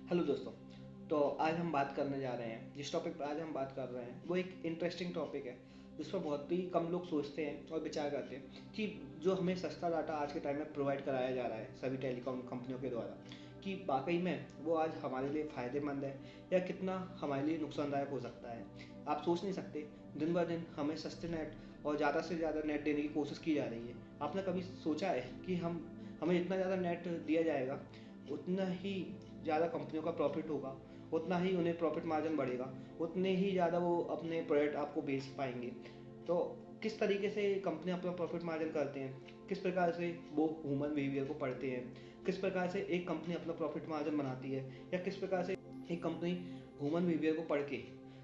Hello दोस्तों। तो आज हम बात करने जा रहे हैं, जिस टॉपिक पर आज हम बात कर रहे हैं वो एक इंटरेस्टिंग टॉपिक है जिस पर बहुत ही कम लोग सोचते हैं और विचार करते हैं कि जो हमें सस्ता डाटा आज के टाइम में प्रोवाइड कराया जा रहा है सभी टेलीकॉम कंपनियों के द्वारा, कि वाकई में वो आज हमारे लिए फ़ायदेमंद है या कितना हमारे लिए नुकसानदायक हो सकता है। आप सोच नहीं सकते, दिन ब दिन हमें सस्ते नेट और ज़्यादा से ज़्यादा नेट देने की कोशिश की जा रही है। आपने कभी सोचा है कि हमें जितना ज़्यादा नेट दिया जाएगा उतना ही ज़्यादा कंपनियों का प्रॉफिट होगा, उतना ही उन्हें प्रॉफिट मार्जिन बढ़ेगा, उतने ही ज़्यादा वो अपने प्रोडक्ट आपको बेच पाएंगे। तो किस तरीके से कंपनी अपना प्रॉफिट मार्जिन करते हैं, किस प्रकार से वो ह्यूमन बिहेवियर को पढ़ते हैं, किस प्रकार से एक कंपनी अपना प्रॉफिट मार्जिन बनाती है, या किस प्रकार से एक कंपनी ह्यूमन बिहेवियर को पढ़ के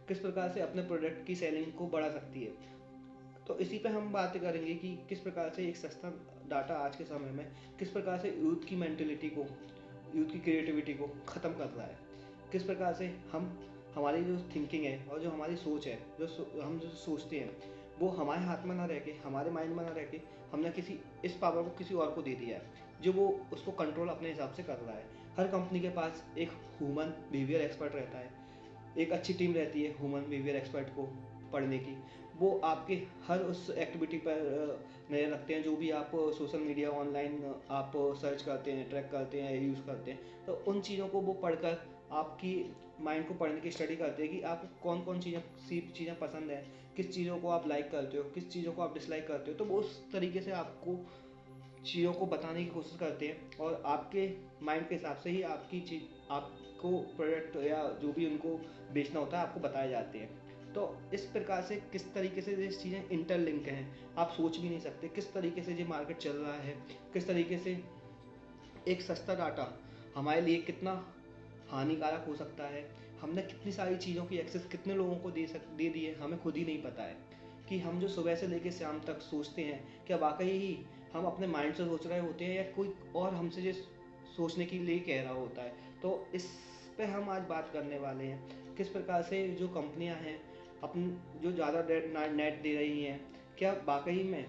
किस प्रकार से अपने प्रोडक्ट की सेलिंग को बढ़ा सकती है। तो इसी पे हम बात करेंगे कि किस प्रकार से एक सस्ता डाटा आज के समय में किस प्रकार से यूथ की मेंटेलिटी को, यूथ की क्रिएटिविटी को ख़त्म कर रहा है। किस प्रकार से हम हमारी जो थिंकिंग है और जो हमारी सोच है, हम जो सोचते हैं वो हमारे हाथ में ना रह के, हमारे माइंड में ना रह के, हमने किसी इस पावर को किसी और को दे दिया है जो वो उसको कंट्रोल अपने हिसाब से कर रहा है। हर कंपनी के पास एक ह्यूमन बिहेवियर एक्सपर्ट रहता है, एक अच्छी टीम रहती है ह्यूमन बिहेवियर एक्सपर्ट को पढ़ने की। वो आपके हर उस एक्टिविटी पर नज़र रखते हैं, जो भी आप सोशल मीडिया ऑनलाइन आप सर्च करते हैं, ट्रैक करते हैं, यूज़ करते हैं। तो उन चीज़ों को वो पढ़कर आपकी माइंड को पढ़ने की स्टडी करते हैं कि आपको कौन कौन चीज़ें पसंद है, किस चीज़ों को आप लाइक करते हो, किस चीज़ों को आप डिसलाइक करते हो। तो वो उस तरीके से आपको चीज़ों को बताने की कोशिश करते हैं और आपके माइंड के हिसाब से ही आपकी चीज़, आपको प्रोडक्ट या जो भी उनको बेचना होता है आपको बताए जाते हैं। तो इस प्रकार से किस तरीके से ये चीज़ें इंटरलिंक हैं, आप सोच भी नहीं सकते किस तरीके से ये मार्केट चल रहा है, किस तरीके से एक सस्ता डाटा हमारे लिए कितना हानिकारक हो सकता है। हमने कितनी सारी चीज़ों की एक्सेस कितने लोगों को दे दी है, हमें खुद ही नहीं पता है। कि हम जो सुबह से लेकर शाम तक सोचते हैं, क्या वाकई ही हम अपने माइंड से सोच रहे होते हैं या कोई और हमसे जो सोचने के लिए कह रहा होता है। तो इस पे हम आज बात करने वाले हैं, किस प्रकार से जो कंपनियां हैं अपन जो ज़्यादा नेट दे रही हैं, क्या वाकई में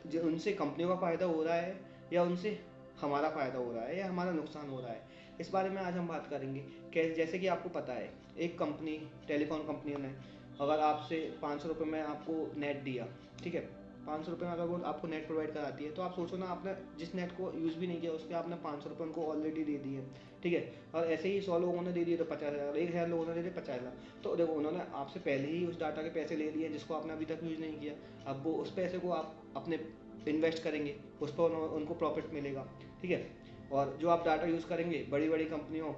जो उनसे कंपनियों का फ़ायदा हो रहा है या उनसे हमारा फ़ायदा हो रहा है या हमारा नुकसान हो रहा है। इस बारे में आज हम बात करेंगे। कैसे, जैसे कि आपको पता है, एक कंपनी, टेलीकॉम कंपनियों ने अगर आपसे 500 रुपये में आपको नेट दिया, ठीक है, 500 रुपये में अगर वो आपको नेट प्रोवाइड कराती है, तो आप सोचो ना, आपने जिस नेट को यूज़ भी नहीं किया उसके आपने 500 रुपये उनको ऑलरेडी दे दिए, ठीक है। और ऐसे ही 100 लोगों ने दे दिए तो 50,000, 1,000 लोगों ने दे दिए 50,000। तो देखो, उन्होंने आपसे पहले ही उस डाटा के पैसे ले लिए जिसको आपने अभी तक यूज़ नहीं किया। अब वो उस पैसे को आप अपने इन्वेस्ट करेंगे, उस पर उनको प्रॉफिट मिलेगा, ठीक है। और जो आप डाटा यूज़ करेंगे बड़ी बड़ी कंपनियों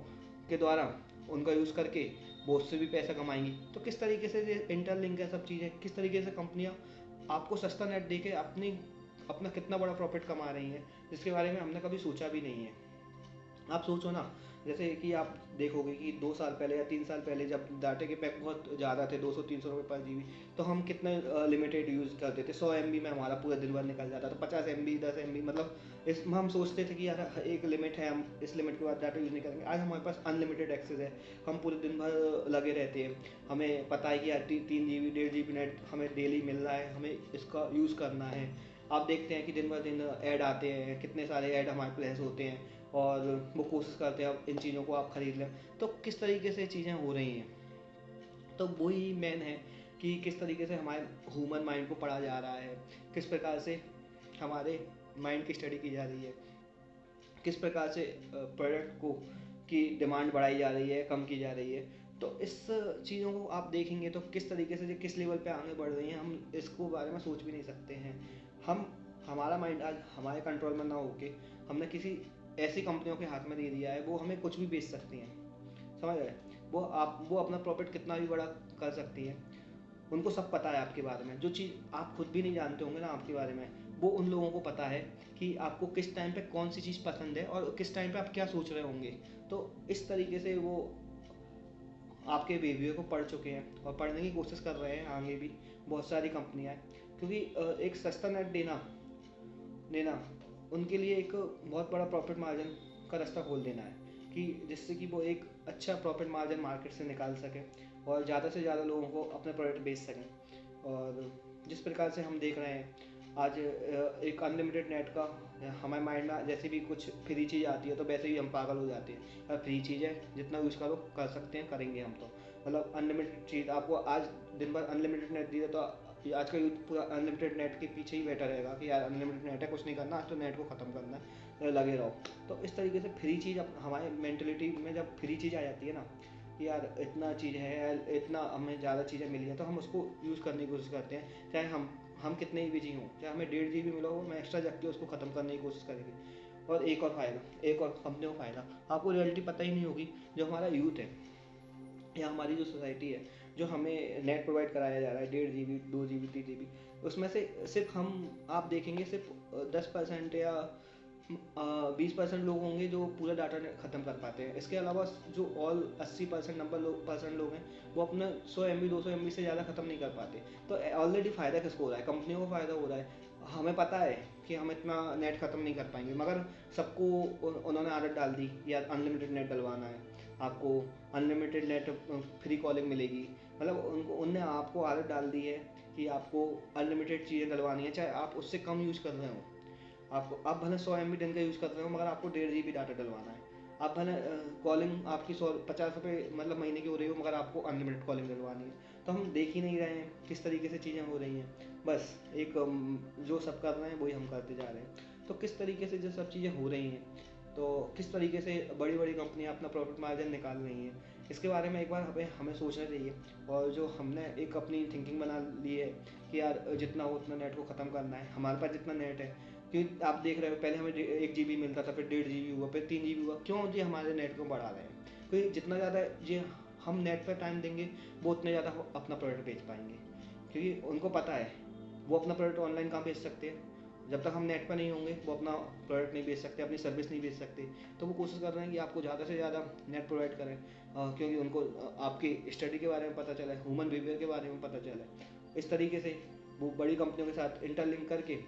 के द्वारा, उनका यूज़ करके वो उससे भी पैसा कमाएंगी। तो किस तरीके से ये इंटरलिंक है सब चीज़ें, किस तरीके से कंपनियां आपको सस्ता नेट दे के अपना कितना बड़ा प्रॉफिट कमा रही हैं, जिसके बारे में हमने कभी सोचा भी नहीं है। आप सोचो ना, जैसे कि आप देखोगे कि 2 साल पहले या 3 साल पहले जब डाटे के पैक बहुत ज़्यादा थे, 200-300 रुपये पर जीबी, तो हम कितने लिमिटेड यूज़ करते थे। 100 MB में हमारा पूरा दिन भर निकल जाता था, 50 MB, 10 MB, मतलब इसमें हम सोचते थे कि यार एक लिमिट है, हम इस लिमिट के बाद डाटा यूज़ नहीं करेंगे। आज हमारे पास अनलिमिटेड एक्सेस है, हम पूरे दिन भर लगे रहते हैं। हमें पता है कि यार 3 GB 1.5 GB नेट हमें डेली मिल रहा है, हमें इसका यूज़ करना है। आप देखते हैं कि दिन ब दिन ऐड आते हैं, कितने सारे ऐड हमारे प्लेस होते हैं और वो कोशिश करते हैं अब इन चीज़ों को आप ख़रीद लें। तो किस तरीके से चीज़ें हो रही हैं, तो वही मेन है कि किस तरीके से हमारे ह्यूमन माइंड को पढ़ा जा रहा है, किस प्रकार से हमारे माइंड की स्टडी की जा रही है, किस प्रकार से प्रोडक्ट को की डिमांड बढ़ाई जा रही है, कम की जा रही है। तो इस चीज़ों को आप देखेंगे तो किस तरीके से किस लेवल पे आगे बढ़ रही हैं, हम इसको बारे में सोच भी नहीं सकते हैं। हम हमारा माइंड आज हमारे कंट्रोल में ना होके हमने किसी ऐसी कंपनियों के हाथ में दे दिया है, वो हमें कुछ भी बेच सकती हैं, समझ रहे। वो अपना प्रॉफिट कितना भी बड़ा कर सकती हैं। उनको सब पता है आपके बारे में, जो चीज़ आप खुद भी नहीं जानते होंगे ना आपके बारे में, वो उन लोगों को पता है कि आपको किस टाइम पे कौन सी चीज़ पसंद है और किस टाइम पे आप क्या सोच रहे होंगे। तो इस तरीके से वो आपके बिहेवियर को पढ़ चुके हैं और पढ़ने की कोशिश कर रहे हैं आगे भी बहुत सारी कंपनियां हैं। क्योंकि एक सस्ता नेट देना देना उनके लिए एक बहुत बड़ा प्रॉफिट मार्जिन का रास्ता खोल देना है, कि जिससे कि वो एक अच्छा प्रॉफिट मार्जिन मार्केट से निकाल सकें और ज़्यादा से ज़्यादा लोगों को अपने प्रोडक्ट बेच सकें। और जिस प्रकार से हम देख रहे हैं आज एक अनलिमिटेड नेट का हमारे माइंड में जैसे भी कुछ फ्री चीज़ आती है तो वैसे ही हम पागल हो जाते हैं। अगर फ्री चीज़ है जितना यूज़ करो कर सकते हैं करेंगे हम तो। मतलब अनलिमिटेड चीज़ आपको आज दिन भर अनलिमिटेड नेट दिया तो आज का यूथ पूरा अनलिमिटेड नेट के पीछे ही बैठा रहेगा कि यार अनलिमिटेड नेट है, कुछ नहीं करना, आज तो नेट को ख़त्म करना है, लगे रहो। तो इस तरीके से फ्री चीज़ हमारे मेंटलिटी में जब फ्री चीज़ आ जाती है ना कि यार इतना चीज़ है, इतना हमें ज़्यादा चीज़ें मिली हैं, तो हम उसको यूज़ करने की कोशिश करते हैं। चाहे हम कितने ही बिजी हों, चाहे हमें 1.5 GB मिला हो, मैं एक्स्ट्रा जग के उसको ख़त्म करने की कोशिश करेंगे। और एक और कंपनियों का फ़ायदा, आपको रियलिटी पता ही नहीं होगी। जो हमारा यूथ है या हमारी जो सोसाइटी है, जो हमें नेट प्रोवाइड कराया जा रहा है 1.5 GB 2 GB 3 GB, उसमें से सिर्फ आप देखेंगे सिर्फ 10% या 20% लोग होंगे जो पूरा डाटा ख़त्म कर पाते हैं। इसके अलावा जो ऑल 80% परसेंट लोग हैं वो अपना 100 MB 200 MB से ज़्यादा ख़त्म नहीं कर पाते। तो ऑलरेडी फ़ायदा किसको हो रहा है? कंपनियों को फ़ायदा हो रहा है। हमें पता है कि हम इतना नेट ख़त्म नहीं कर पाएंगे, मगर सबको उन्होंने आदत डाल दी या अनलिमिटेड नेट डलवाना है, आपको अनलिमिटेड नेट फ्री कॉलिंग मिलेगी। मतलब उनने आपको आदत डाल दी है कि आपको अनलिमिटेड चीज़ें डलवानी है, चाहे आप उससे कम यूज़ कर रहे हो। आप भले 100 MB दिन का यूज़ कर रहे हो, मगर आपको 1.5 GB डाटा डलवाना है। आप भले कॉलिंग आपकी 50 रुपये मतलब महीने की हो रही हो, मगर आपको अनलिमिटेड कॉलिंग डलवानी है। तो हम देख ही नहीं रहे हैं किस तरीके से चीज़ें हो रही हैं। बस एक जो सब कर रहे हैं वही हम करते जा रहे हैं। तो किस तरीके से जो सब चीज़ें हो रही हैं, तो किस तरीके से बड़ी बड़ी कंपनियां अपना प्रॉफिट मार्जिन निकाल रही हैं, इसके बारे में एक बार हमें सोचना चाहिए। और जो हमने एक अपनी थिंकिंग बना ली है कि यार जितना हो उतना नेट को ख़त्म करना है, हमारे पास जितना नेट है, क्योंकि आप देख रहे हो पहले हमें 1 GB मिलता था, फिर 1.5 GB हुआ, फिर 3 GB हुआ। क्यों जी? हमारे नेट को बढ़ा रहे हैं। क्योंकि जितना ज़्यादा जी हम नेट पर टाइम देंगे वो उतने ज़्यादा अपना प्रोडक्ट बेच पाएंगे, क्योंकि उनको पता है वो अपना प्रोडक्ट ऑनलाइन कहाँ बेच सकते हैं। जब तक हम नेट पर नहीं होंगे वो अपना प्रोडक्ट नहीं बेच सकते, अपनी सर्विस नहीं बेच सकते। तो वो कोशिश कर रहे हैं कि आपको ज़्यादा से ज़्यादा नेट प्रोवाइड करें, क्योंकि उनको आपकी स्टडी के बारे में पता चला है, ह्यूमन बिहेवियर के बारे में पता चला है। इस तरीके से वो बड़ी कंपनियों के साथ इंटरलिंक करके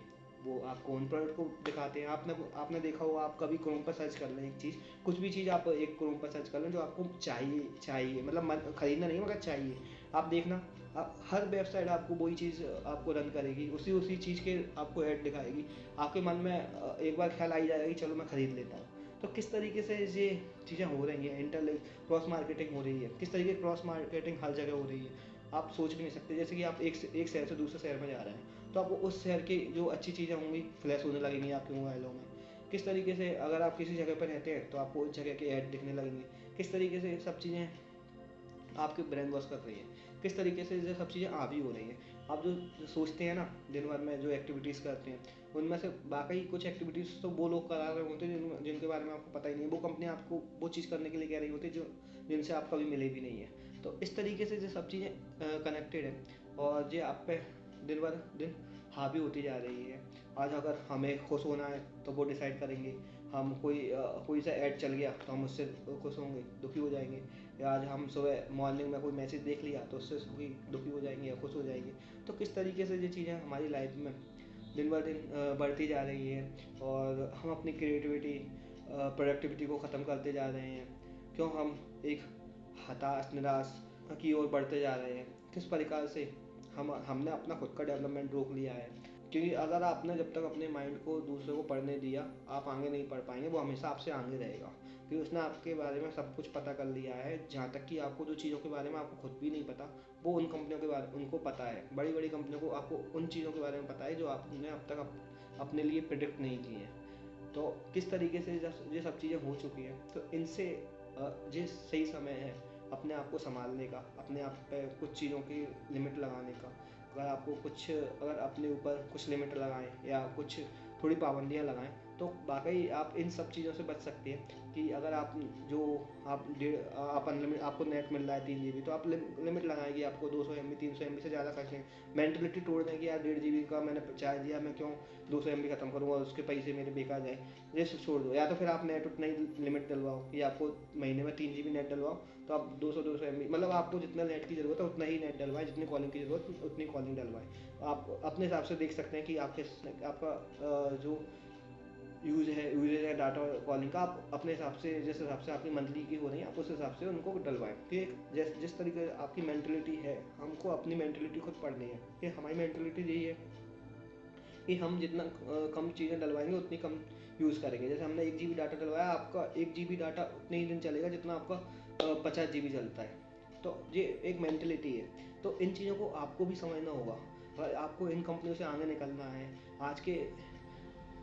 वो आपको उन प्रोडक्ट को दिखाते हैं। आपने देखा होगा, आप कभी क्रोम पर सर्च कर लें एक चीज़, कुछ भी चीज़ आप एक क्रोम पर सर्च कर लें जो आपको चाहिए मतलब खरीदना नहीं मगर चाहिए, आप देखना आप हर वेबसाइट आपको वही चीज़ आपको रन करेगी, उसी चीज़ के आपको ऐड दिखाएगी। आपके मन में एक बार ख्याल आ ही जाएगा कि चलो मैं ख़रीद लेता हूँ। तो किस तरीके से ये चीज़ें हो रही हैं, इंटरलिंक क्रॉस मार्केटिंग हो रही है, किस तरीके क्रॉस मार्केटिंग हर जगह हो रही है, आप सोच भी नहीं सकते। जैसे कि आप एक शहर से दूसरे शहर में जा रहे हैं, तो आपको उस शहर की जो अच्छी चीज़ें होंगी फ्लैश होने लगेंगी आपके मोबाइलों में। किस तरीके से अगर आप किसी जगह पर रहते हैं तो आपको उस जगह के ऐड दिखने लगेंगे। किस तरीके से सब चीज़ें आपके ब्रेन वॉश कर रही है, किस तरीके से ये सब चीज़ें हावी हो रही हैं। आप जो सोचते हैं ना दिन भर में जो एक्टिविटीज़ करते हैं, उनमें से वाकई कुछ एक्टिविटीज़ तो वो लोग करा रहे होते हैं जिनके बारे में आपको पता ही नहीं। वो कंपनी आपको वो चीज़ करने के लिए कह रही होती है जिनसे आप कभी मिले भी नहीं है। तो इस तरीके से ये सब चीज़ें कनेक्टेड है और ये आप पे दिन बर दिन हावी होती जा रही है। आज अगर हमें खुश होना है तो वो डिसाइड करेंगे, हम कोई सा ऐड चल गया तो हम उससे खुश होंगे, दुखी हो जाएंगे। या आज हम सुबह मॉर्निंग में कोई मैसेज देख लिया तो उससे दुखी हो जाएंगे या खुश हो जाएंगे। तो किस तरीके से ये चीज़ें हमारी लाइफ में दिन ब दिन बढ़ती जा रही है और हम अपनी क्रिएटिविटी प्रोडक्टिविटी को ख़त्म करते जा रहे हैं। क्यों हम एक हताश निराश की ओर बढ़ते जा रहे हैं? किस प्रकार से हमने अपना खुद का डेवलपमेंट रोक लिया है? क्योंकि अगर आपने जब तक अपने माइंड को दूसरे को पढ़ने दिया, आप आगे नहीं पढ़ पाएंगे। वो हमेशा आपसे आगे रहेगा क्योंकि उसने आपके बारे में सब कुछ पता कर लिया है। जहाँ तक कि आपको जो चीज़ों के बारे में आपको खुद भी नहीं पता, वो उन कंपनियों के बारे उनको पता है। बड़ी बड़ी कंपनियों को आपको उन चीज़ों के बारे में पता है जो आपने अब तक अपने लिए प्रिडिक्ट नहीं की है। तो किस तरीके से ये सब चीज़ें हो चुकी हैं, तो इनसे ये सही समय है अपने आप को संभालने का, अपने आप पे कुछ चीज़ों की लिमिट लगाने का। अगर अपने ऊपर कुछ लिमिट लगाएं या कुछ थोड़ी पाबंदियां लगाएं तो वाकई आप इन सब चीज़ों से बच सकते हैं। कि अगर आप जो आप अनलिमिट आपको नेट मिल रहा है 3 GB, तो आप लिमिट लगाएं कि आपको 200 MB 300 MB से ज़्यादा खर्चें। मेंटलिटी तोड़ दें कि यार 1.5 GB का मैंने चार्ज दिया, मैं क्यों 200 MB खत्म करूँगा, उसके पैसे मेरे बेकार जाए। ये छोड़ दो, या तो फिर आप नेट उतना ही लिमिट डलवाओ कि आपको महीने में 3 GB नेट डलवाओ, तो आप 200 MB मतलब आपको जितना नेट की ज़रूरत है उतना ही नेट डलवाएं, जितनी कॉलिंग की ज़रूरत उतनी कॉलिंग डलवाएं। आप अपने हिसाब से देख सकते हैं कि आपका जो यूजेज है डाटा कॉलिंग का, आप अपने हिसाब से जिस हिसाब से आपकी मंथली की हो रही है आप उस हिसाब से उनको डलवाएं। कि जिस तरीके आपकी मेंटलिटी है, हमको अपनी मेंटलिटी खुद पढ़नी है कि हमारी मेंटलिटी यही है कि हम जितना कम चीज़ें डलवाएंगे उतनी कम यूज़ करेंगे। जैसे हमने 1 GB डाटा डलवाया, आपका 1 GB डाटा उतने ही दिन चलेगा जितना आपका 50 GB चलता है। तो ये एक मेंटेलिटी है। तो इन चीज़ों को आपको भी समझना होगा। और आपको इन कंपनियों से आगे निकलना है, आज के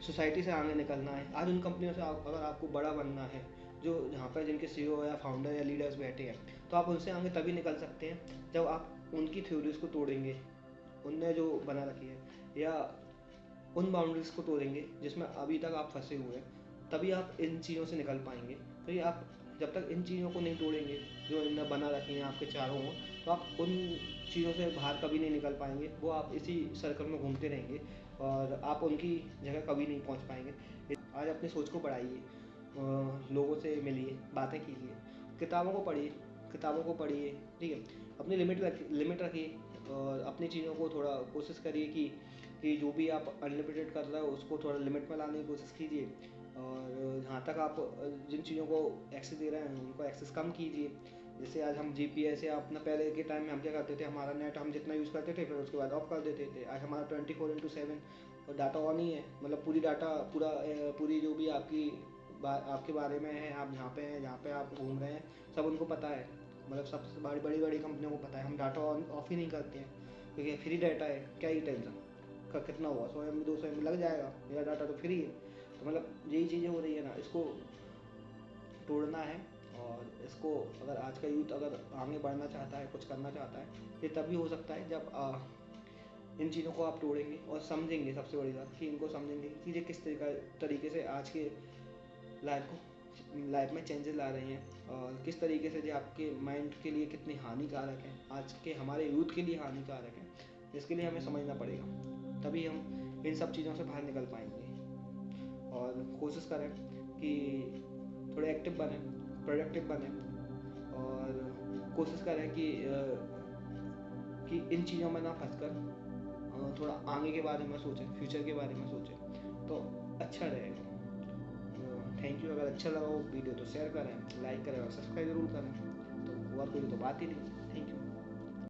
सोसाइटी से आगे निकलना है। आज उन कंपनियों से अगर आपको बड़ा बनना है, जो जहाँ पर जिनके CEO या फाउंडर या लीडर्स बैठे हैं, तो आप उनसे आगे तभी निकल सकते हैं जब आप उनकी थ्योरीज को तोड़ेंगे, उनने जो बना रखी है, या उन बाउंड्रीज को तोड़ेंगे जिसमें अभी तक आप फंसे हुए हैं। तभी आप इन चीज़ों से निकल पाएंगे। तो ये आप जब तक इन चीज़ों को नहीं तोड़ेंगे जो इनने बना रखी हैं आपके चारों ओर, तो आप उन चीज़ों से बाहर कभी नहीं निकल पाएंगे। वो आप इसी सर्कल में घूमते रहेंगे और आप उनकी जगह कभी नहीं पहुंच पाएंगे। आज अपनी सोच को बढ़ाइए, लोगों से मिलिए, बातें कीजिए, किताबों को पढ़िए, ठीक है। अपनी लिमिट रखिए और अपनी चीज़ों को थोड़ा कोशिश करिए कि जो भी आप अनलिमिटेड कर रहे हो उसको थोड़ा लिमिट में लाने की कोशिश कीजिए। और जहाँ तक आप जिन चीज़ों को एक्सेस दे रहे हैं उनको एक्सेस कम कीजिए। जैसे आज हम GPS या अपना पहले के टाइम में हम क्या करते थे, हमारा नेट हम जितना यूज़ करते थे फिर उसके बाद ऑफ कर देते थे। आज हमारा 24/7 डाटा ऑन ही है। मतलब पूरी जो भी आपके बारे में है, आप जहाँ पे हैं, जहाँ पे आप घूम रहे हैं, सब उनको पता है। मतलब सबसे बड़ी कंपनियों को पता है। हम डाटा ऑन ऑफ ही नहीं करते हैं क्योंकि फ्री डाटा है, क्या ही टेंशन का कितना हुआ, 100 MB 200 MB लग जाएगा, मेरा डाटा तो फ्री है। तो मतलब यही चीज़ें हो रही है ना, इसको तोड़ना है। और इसको अगर आज का यूथ अगर आगे बढ़ना चाहता है, कुछ करना चाहता है, ये तभी हो सकता है जब इन चीज़ों को आप तोड़ेंगे और समझेंगे। सबसे बड़ी बात कि इनको समझेंगे कि ये किस तरीके से आज के लाइफ में चेंजेस ला रहे हैं और किस तरीके से जो आपके माइंड के लिए कितनी हानिकारक है, आज के हमारे यूथ के लिए हानिकारक है। इसके लिए हमें समझना पड़ेगा, तभी हम इन सब चीज़ों से बाहर निकल पाएंगे। और कोशिश करें कि थोड़े एक्टिव बने, प्रोडक्टिव बने, और कोशिश करें कि इन चीज़ों में ना फंसकर थोड़ा आगे के बारे में सोचें, फ्यूचर के बारे में सोचें, तो अच्छा रहेगा। Thank you. अगर अच्छा लगा वो वीडियो तो शेयर करें, लाइक करें और सब्सक्राइब जरूर करें। तो और कोई तो बात ही नहीं। Thank you.